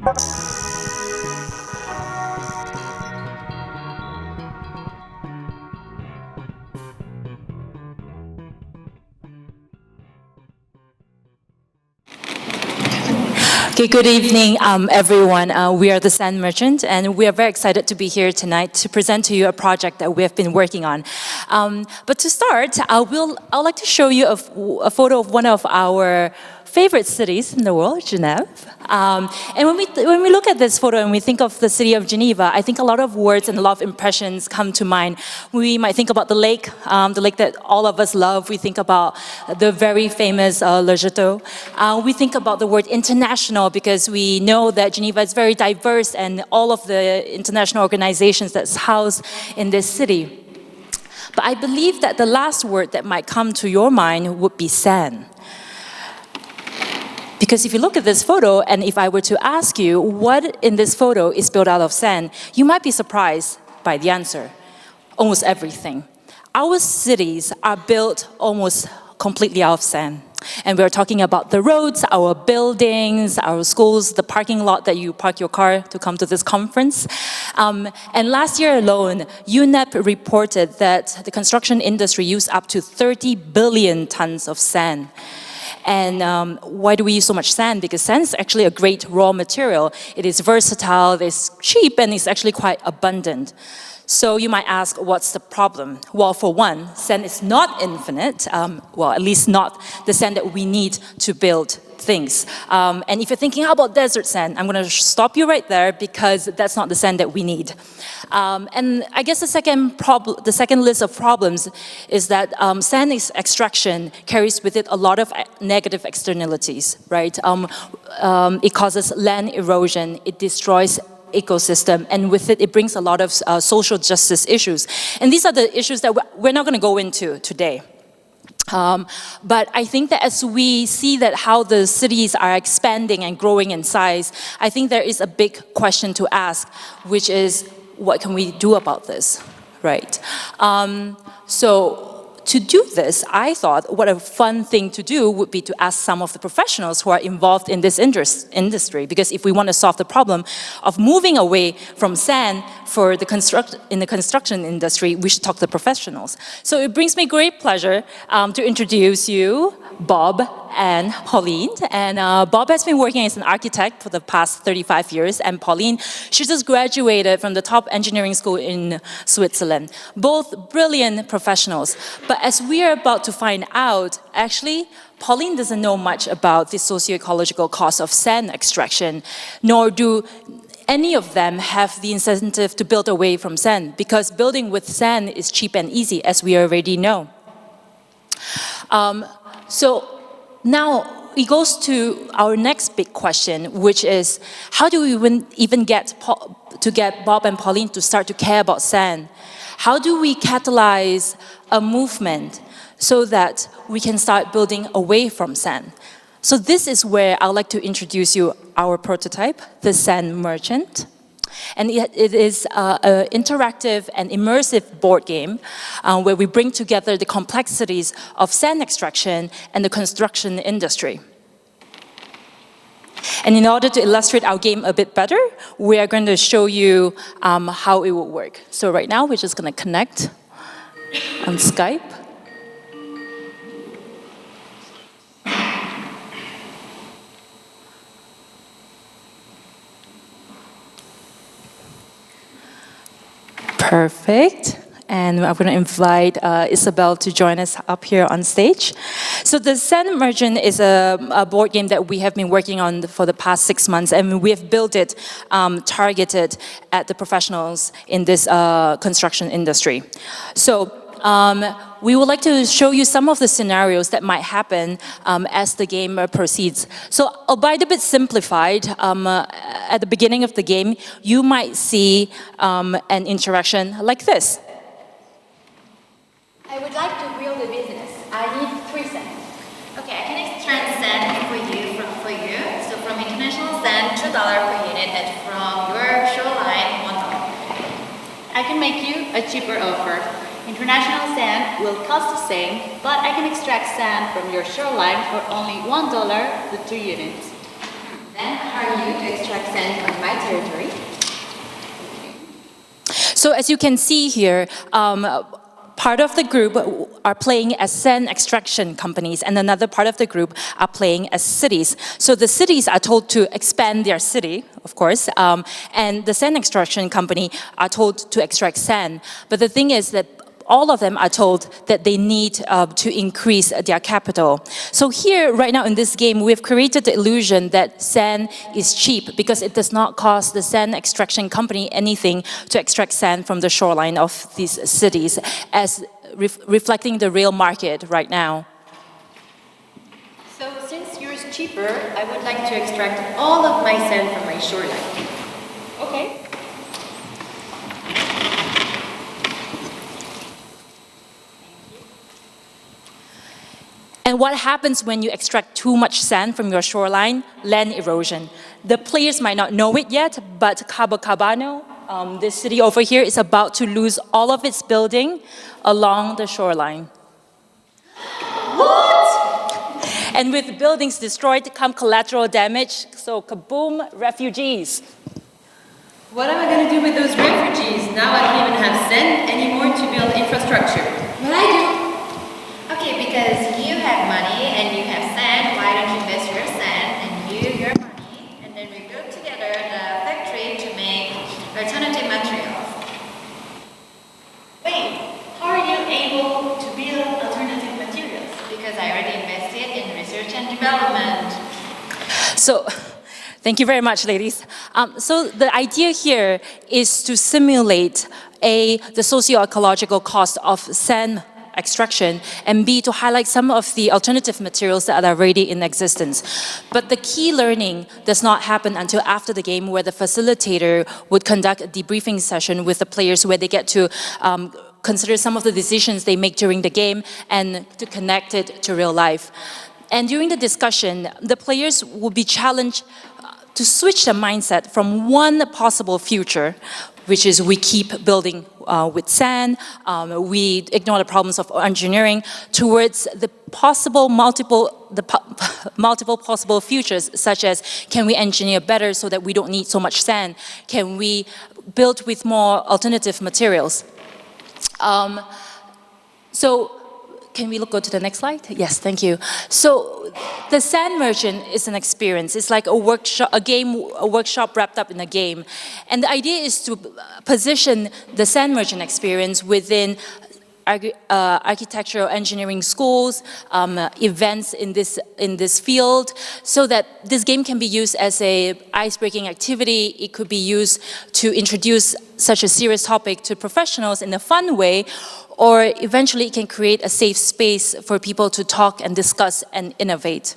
Okay, good evening, everyone. We are the Sand Merchant, and we are very excited to be here tonight to present to you a project that we have been working on. But to start, I'd like to show you a photo of one of our favorite cities in the world, Geneva. And when we look at this photo and we think of the city of Geneva, I think a lot of words and a lot of impressions come to mind. We might think about the lake that all of us love. We think about the very famous Le Jeteau. We think about the word international because we know that Geneva is very diverse and all of the international organizations that's housed in this city. But I believe that the last word that might come to your mind would be sand. Because if you look at this photo, and if I were to ask you what in this photo is built out of sand, you might be surprised by the answer. Almost everything. Our cities are built almost completely out of sand. And we're talking about the roads, our buildings, our schools, the parking lot that you park your car to come to this conference. And last year alone, UNEP reported that the construction industry used up to 30 billion tons of sand. And why do we use so much sand? Because sand is actually a great raw material. It is versatile, it's cheap, and it's actually quite abundant. So you might ask, what's the problem? Well, for one, sand is not infinite, well, at least not the sand that we need to build things. And if you're thinking, how about desert sand? I'm going to stop you right there because that's not the sand that we need. And I guess the second list of problems is that sand extraction carries with it a lot of negative externalities, right? It causes land erosion, it destroys ecosystem, and with it, it brings a lot of social justice issues. And these are the issues that we're not going to go into today. But I think that as we see that how the cities are expanding and growing in size, I think there is a big question to ask, which is, what can we do about this, right? So to do this, I thought what a fun thing to do would be to ask some of the professionals who are involved in this industry, because if we want to solve the problem of moving away from sand for in the construction industry, we should talk to the professionals. So it brings me great pleasure to introduce you, Bob and Pauline. And Bob has been working as an architect for the past 35 years, and Pauline, she just graduated from the top engineering school in Switzerland. Both brilliant professionals. But as we are about to find out, actually, Pauline doesn't know much about the socio-ecological cost of sand extraction, nor do any of them have the incentive to build away from sand, because building with sand is cheap and easy, as we already know. So now it goes to our next big question, which is, how do we even get Bob and Pauline to start to care about sand? How do we catalyze a movement so that we can start building away from sand? So this is where I'd like to introduce you our prototype, the Sand Merchant. And it is an interactive and immersive board game where we bring together the complexities of sand extraction and the construction industry. And in order to illustrate our game a bit better, we are going to show you how it will work. So right now, we're just going to connect on Skype. Perfect. And I'm going to invite Isabel to join us up here on stage. So the Sand Merchant is a board game that we have been working on for the past 6 months, and we have built it targeted at the professionals in this construction industry. So we would like to show you some of the scenarios that might happen as the game proceeds. So, albeit a bit simplified, at the beginning of the game, you might see an interaction like this. I would like to build a business. I need 3 cents. Okay, I can extract sand for you. So from international sand, $2 per unit, and from your shoreline, $1. I can make you a cheaper offer. International sand will cost the same, but I can extract sand from your shoreline for only $1 the 2 units. Then are you going to extract sand on my territory. So as you can see here, part of the group are playing as sand extraction companies, and another part of the group are playing as cities. So the cities are told to expand their city, of course, and the sand extraction company are told to extract sand. But the thing is that all of them are told that they need to increase their capital. So here, right now in this game, we've created the illusion that sand is cheap because it does not cost the sand extraction company anything to extract sand from the shoreline of these cities, as reflecting the real market right now. So since yours is cheaper, I would like to extract all of my sand from my shoreline. Okay. And what happens when you extract too much sand from your shoreline? Land erosion. The players might not know it yet, but Cabacabano, this city over here, is about to lose all of its building along the shoreline. What? And with buildings destroyed come collateral damage, so kaboom, refugees. What am I going to do with those refugees? Now I don't even have sand anymore to build infrastructure. Well, I do. Okay, because you have money and you have sand, why don't you invest your sand and you your money, and then we build together the factory to make alternative materials. Wait, how are you able to build alternative materials? Because I already invested in research and development. So, thank you very much, ladies. So the idea here is to simulate the socio-ecological cost of sand extraction, and B, to highlight some of the alternative materials that are already in existence. But the key learning does not happen until after the game, where the facilitator would conduct a debriefing session with the players where they get to consider some of the decisions they make during the game and to connect it to real life. And during the discussion, the players will be challenged to switch the mindset from one possible future, which is we keep building with sand, we ignore the problems of engineering, towards the multiple possible futures, such as can we engineer better so that we don't need so much sand? Can we build with more alternative materials? Can we go to the next slide? Yes, thank you. So the Sand Merchant is an experience. It's like a workshop wrapped up in a game. And the idea is to position the Sand Merchant experience within architectural engineering schools, events in this field, so that this game can be used as a ice-breaking activity. It could be used to introduce such a serious topic to professionals in a fun way, or eventually it can create a safe space for people to talk and discuss and innovate.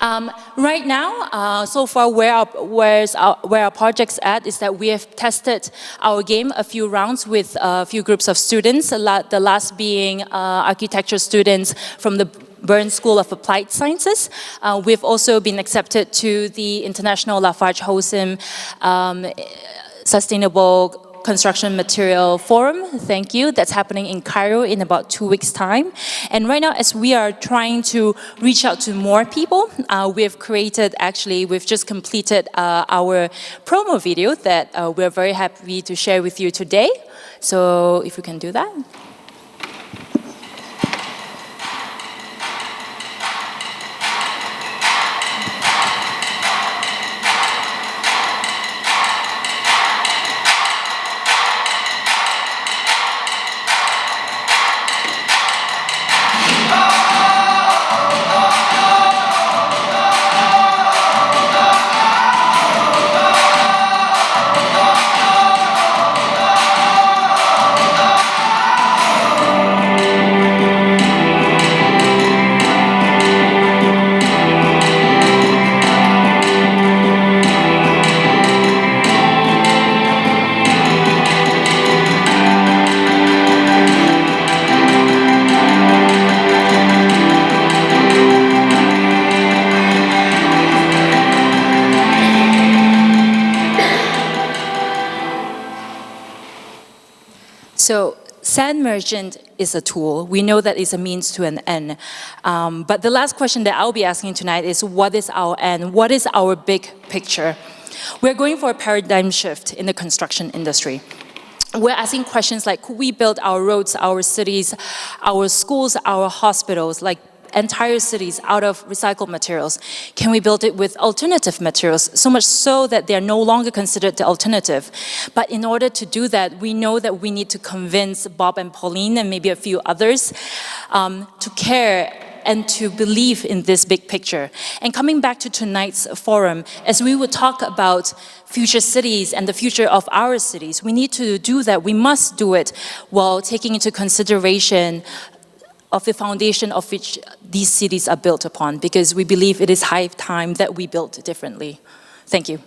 Right now, so far where our project's at is that we have tested our game a few rounds with a few groups of students, the last being architecture students from the Bern School of Applied Sciences. We've also been accepted to the International Lafarge-Holcim Sustainable Construction Material Forum, thank you. That's happening in Cairo in about 2 weeks' time. And right now, as we are trying to reach out to more people, we've just completed our promo video that we're very happy to share with you today. So if we can do that. So sand merchant is a tool. We know that it's a means to an end. But the last question that I'll be asking tonight is, what is our end? What is our big picture? We're going for a paradigm shift in the construction industry. We're asking questions like, could we build our roads, our cities, our schools, our hospitals, like entire cities out of recycled materials? Can we build it with alternative materials? So much so that they're no longer considered the alternative. But in order to do that, we know that we need to convince Bob and Pauline and maybe a few others to care and to believe in this big picture. And coming back to tonight's forum, as we would talk about future cities and the future of our cities, we need to do that. We must do it while taking into consideration of the foundation of which these cities are built upon, because we believe it is high time that we build differently. Thank you.